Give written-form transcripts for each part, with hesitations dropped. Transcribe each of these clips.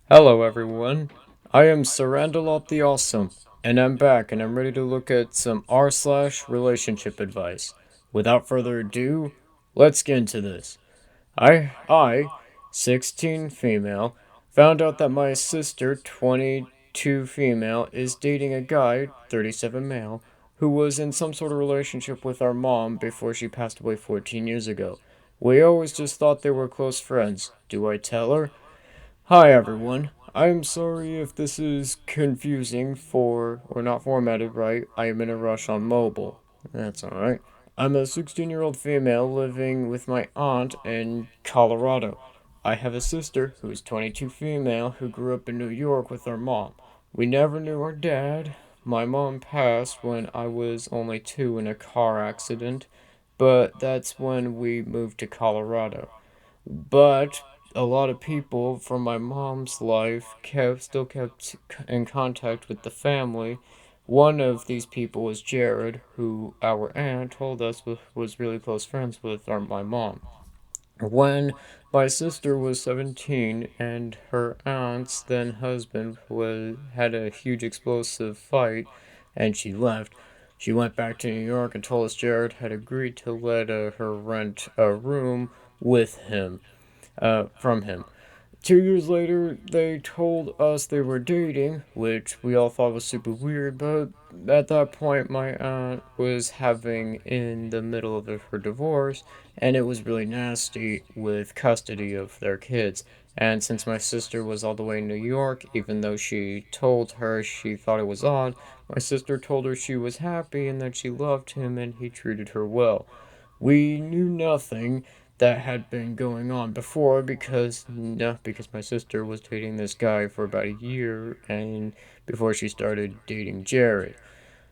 Hello, everyone. I am Sarandalot the Awesome, and I'm back, and I'm ready to look at some r/slash relationship advice. Without further ado, let's get into this. I, 16 female, found out that my sister, 22 female, is dating a guy, 37 male, who was in some sort of relationship with our mom before she passed away 14 years ago. We always just thought they were close friends. Do I tell her? Hi everyone. I'm sorry if this is confusing for or not formatted right. I am in a rush on mobile. That's alright. I'm a 16-year-old female living with my aunt in Colorado. I have a sister who is 22 female who grew up in New York with her mom. We never knew her dad. My mom passed when I was only 2 in a car accident, but that's when we moved to Colorado. But a lot of people from my mom's life still kept in contact with the family. One of these people was Jared, who our aunt told us was really close friends with my mom. When my sister was 17 and her aunt's then husband had a huge explosive fight and she left, she went back to New York and told us Jared had agreed to let her rent a room with him from him. 2 years later, they told us they were dating, which we all thought was super weird, but at that point, my aunt was having in the middle of her divorce, and it was really nasty with custody of their kids. And since my sister was all the way in New York, even though she told her she thought it was odd, my sister told her she was happy and that she loved him and he treated her well. We knew nothing that had been going on before because no, because my sister was dating this guy for about a year and before she started dating Jared.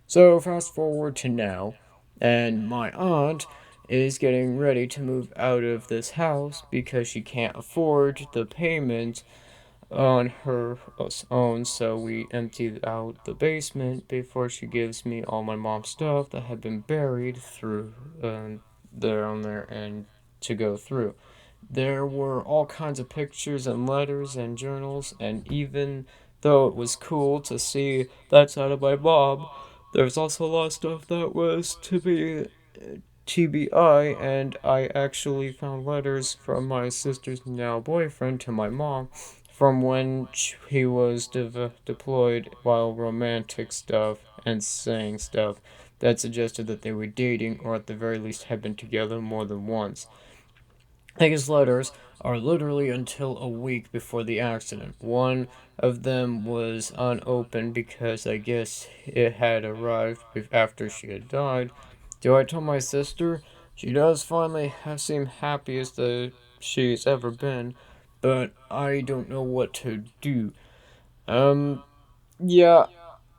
So fast forward to now, and my aunt is getting ready to move out of this house because she can't afford the payment on her own, so we emptied out the basement before she gives me all my mom's stuff that had been buried through there on there and to go through. There were all kinds of pictures and letters and journals, and even though it was cool to see that side of my mom, there was also a lot of stuff that was to be TBI, and I actually found letters from my sister's now boyfriend to my mom from when he was deployed while romantic stuff and saying stuff that suggested that they were dating or at the very least had been together more than once. His letters are literally until a week before the accident. One of them was unopened because I guess it had arrived after she had died. Do I tell my sister? She does finally seem happiest that she's ever been, but I don't know what to do. Um, yeah,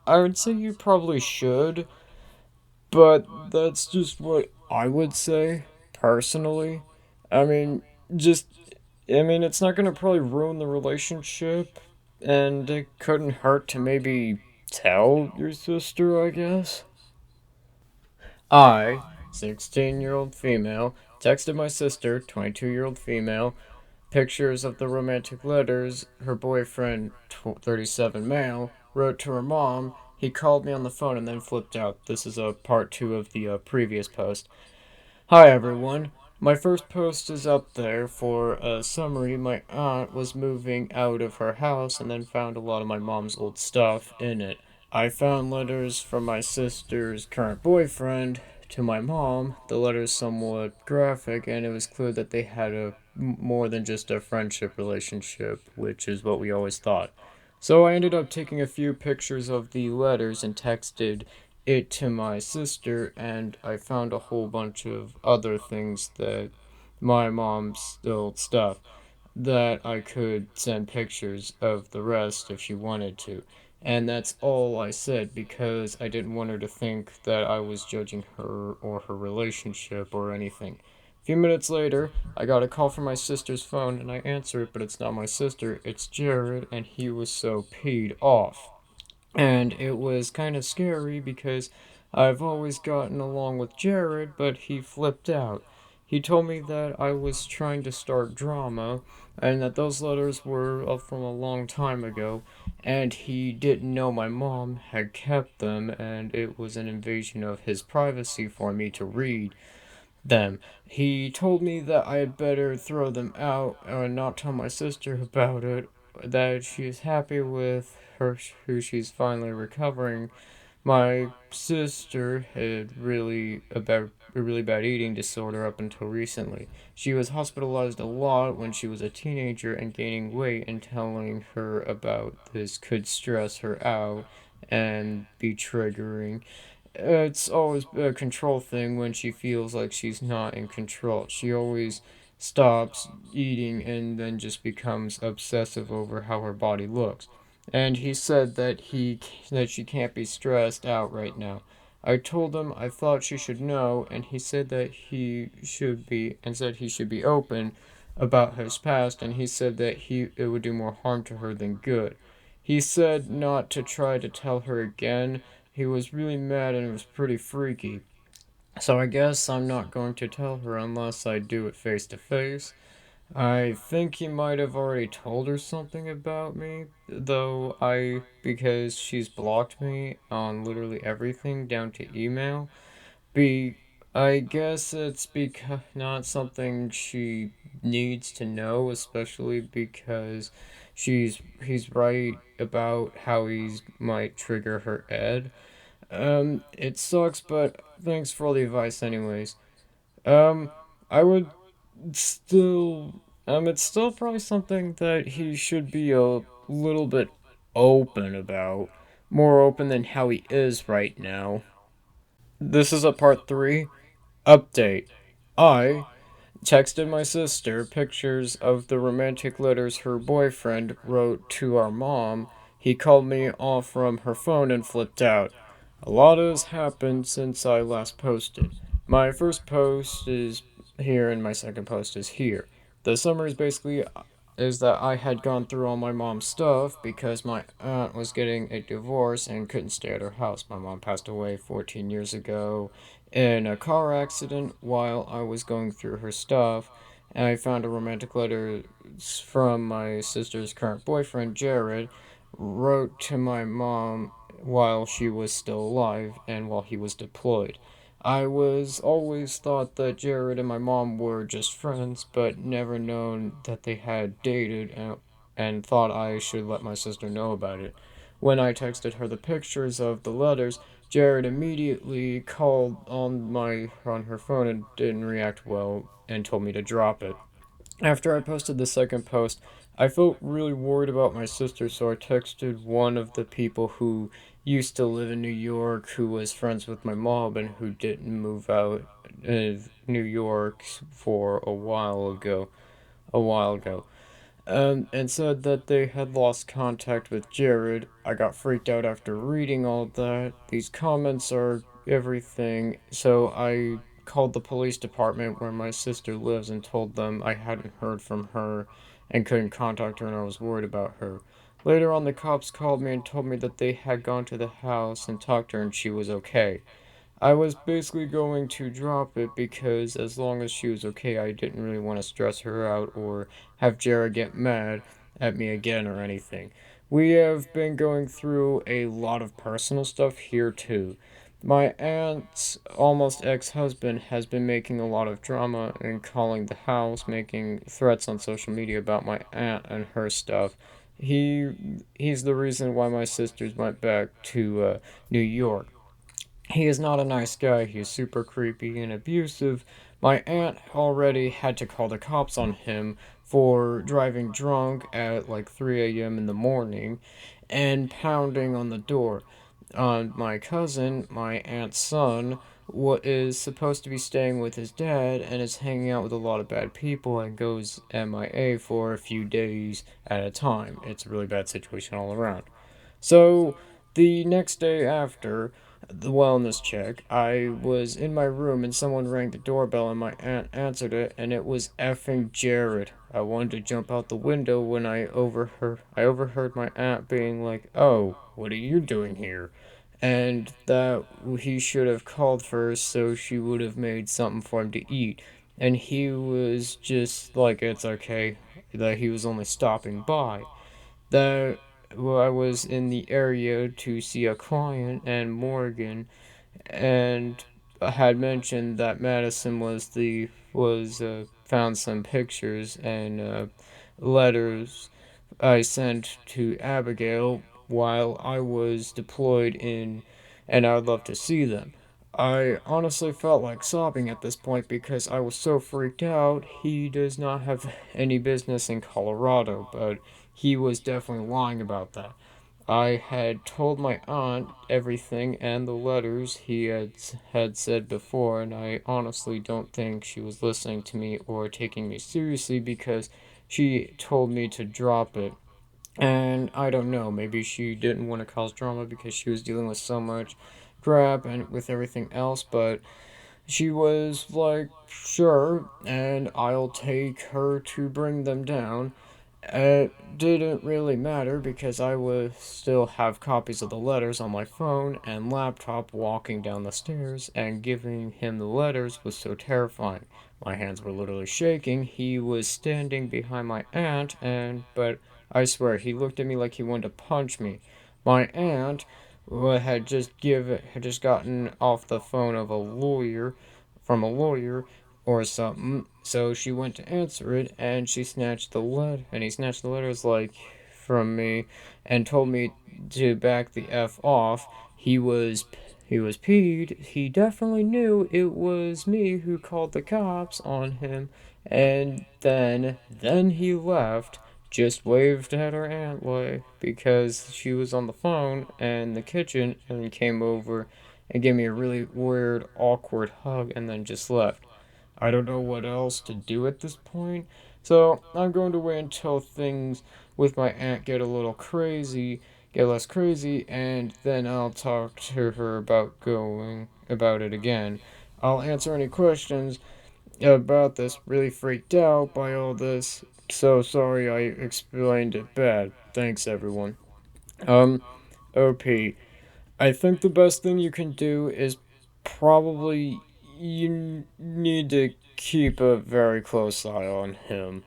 I would say you probably should, but that's just what I would say, personally. I mean, just, it's not gonna probably ruin the relationship, and it couldn't hurt to maybe tell your sister, I guess. I, 16-year-old female, texted my sister, 22-year-old female, pictures of the romantic letters her boyfriend, 37 male, wrote to her mom. He called me on the phone and then flipped out. This is a part two of the previous post. Hi everyone. My first post is up there for a summary. My aunt was moving out of her house and then found a lot of my mom's old stuff in it. I found letters from my sister's current boyfriend to my mom. The letters somewhat graphic, and it was clear that they had more than just a friendship relationship, which is what we always thought. So I ended up taking a few pictures of the letters and texted it to my sister, and I found a whole bunch of other things that my mom's old stuff that I could send pictures of the rest if she wanted to. And that's all I said because I didn't want her to think that I was judging her or her relationship or anything. A few minutes later, I got a call from my sister's phone and I answer it, but it's not my sister, it's Jared, and he was so peed off. And it was kind of scary because I've always gotten along with Jared, but he flipped out. He told me that I was trying to start drama and that those letters were from a long time ago, and he didn't know my mom had kept them, and it was an invasion of his privacy for me to read them. He told me that I had better throw them out and not tell my sister about it, that she's happy with her, who she's finally recovering. My sister had a really bad eating disorder up until recently. She was hospitalized a lot when she was a teenager, and gaining weight and telling her about this could stress her out and be triggering. It's always a control thing when she feels like she's not in control. She always stops eating and then just becomes obsessive over how her body looks. And he said that she can't be stressed out right now. I told him I thought she should know, and he said that he should be open about his past, and he said that he it would do more harm to her than good. He said not to try to tell her again. He was really mad and it was pretty freaky. So I guess I'm not going to tell her unless I do it face to face. I think he might have already told her something about me, though because she's blocked me on literally everything down to email. Be I guess it's because not something she needs to know, especially because he's right about how he's might trigger her ed. It sucks, but thanks for all the advice anyways. Um, I would still, it's still probably something that he should be a little bit open about. More open than how he is right now. This is a part 3. Update. I texted my sister pictures of the romantic letters her boyfriend wrote to our mom. He called me off from her phone and flipped out. A lot has happened since I last posted. My first post is here and my second post is here. The summary is that I had gone through all my mom's stuff because my aunt was getting a divorce and couldn't stay at her house. My mom passed away 14 years ago in a car accident while I was going through her stuff, and I found a romantic letter from my sister's current boyfriend, Jared, wrote to my mom while she was still alive and while he was deployed. I was always thought that Jared and my mom were just friends, but never known that they had dated and thought I should let my sister know about it. When I texted her the pictures of the letters, Jared immediately called on her phone and didn't react well and told me to drop it. After I posted the second post, I felt really worried about my sister, so I texted one of the people who used to live in New York, who was friends with my mom and who didn't move out of New York for a while ago, and said that they had lost contact with Jared. I got freaked out after reading all that. These comments are everything, so I called the police department where my sister lives and told them I hadn't heard from her and couldn't contact her and I was worried about her. Later on, the cops called me and told me that they had gone to the house and talked to her and she was okay. I was basically going to drop it because as long as she was okay, I didn't really want to stress her out or have Jared get mad at me again or anything. We have been going through a lot of personal stuff here too. My aunt's almost ex husband has been making a lot of drama and calling the house, making threats on social media about my aunt and her stuff. He's the reason why my sisters went back to New York. He is not a nice guy. He is super creepy and abusive. My aunt already had to call the cops on him for driving drunk at like 3 a.m. in the morning and pounding on the door. My cousin, my aunt's son, what is supposed to be staying with his dad and is hanging out with a lot of bad people and goes MIA for a few days at a time. It's a really bad situation all around. So the next day after the wellness check, I was in my room and someone rang the doorbell and my aunt answered it and it was effing Jared. I wanted to jump out the window when I overheard my aunt being like, "Oh, what are you doing here?" And that he should have called first so she would have made something for him to eat. and he was just like, it's okay, that he was only stopping by. That well, I was in the area to see a client, and Morgan and had mentioned that Madison was found some pictures and letters I sent to Abigail while I was deployed in, and I'd love to see them. I honestly felt like sobbing at this point because I was so freaked out. He does not have any business in Colorado, but he was definitely lying about that. I had told my aunt everything and the letters he had said before, and I honestly don't think she was listening to me or taking me seriously because she told me to drop it. And I don't know, maybe she didn't want to cause drama because she was dealing with so much crap and with everything else, but she was like, sure, and I'll take her to bring them down. It didn't really matter because I would still have copies of the letters on my phone and laptop. Walking down the stairs and giving him the letters was so terrifying. My hands were literally shaking. He was standing behind my aunt, but I swear he looked at me like he wanted to punch me. My aunt had just gotten off the phone of a lawyer from a lawyer or something. So she went to answer it, and he snatched the letters like from me, and told me to back the f off. He was he was peed. He definitely knew it was me who called the cops on him, and then he left. Just waved at her aunt like because she was on the phone and the kitchen, and came over and gave me a really weird, awkward hug, and then just left. I don't know what else to do at this point, so I'm going to wait until things with my aunt get less crazy, and then I'll talk to her about going about it again. I'll answer any questions about this. Really freaked out by all this. So sorry I explained it bad. Thanks, everyone. Um, OP. I think the best thing you can do is probably you need to keep a very close eye on him.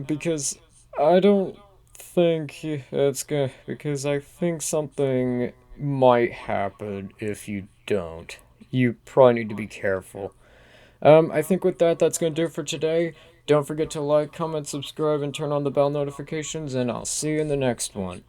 Because I don't think it's gonna, because I think something might happen if you don't. You probably need to be careful. I think with that, that's gonna do it for today. Don't forget to like, comment, subscribe, and turn on the bell notifications, and I'll see you in the next one.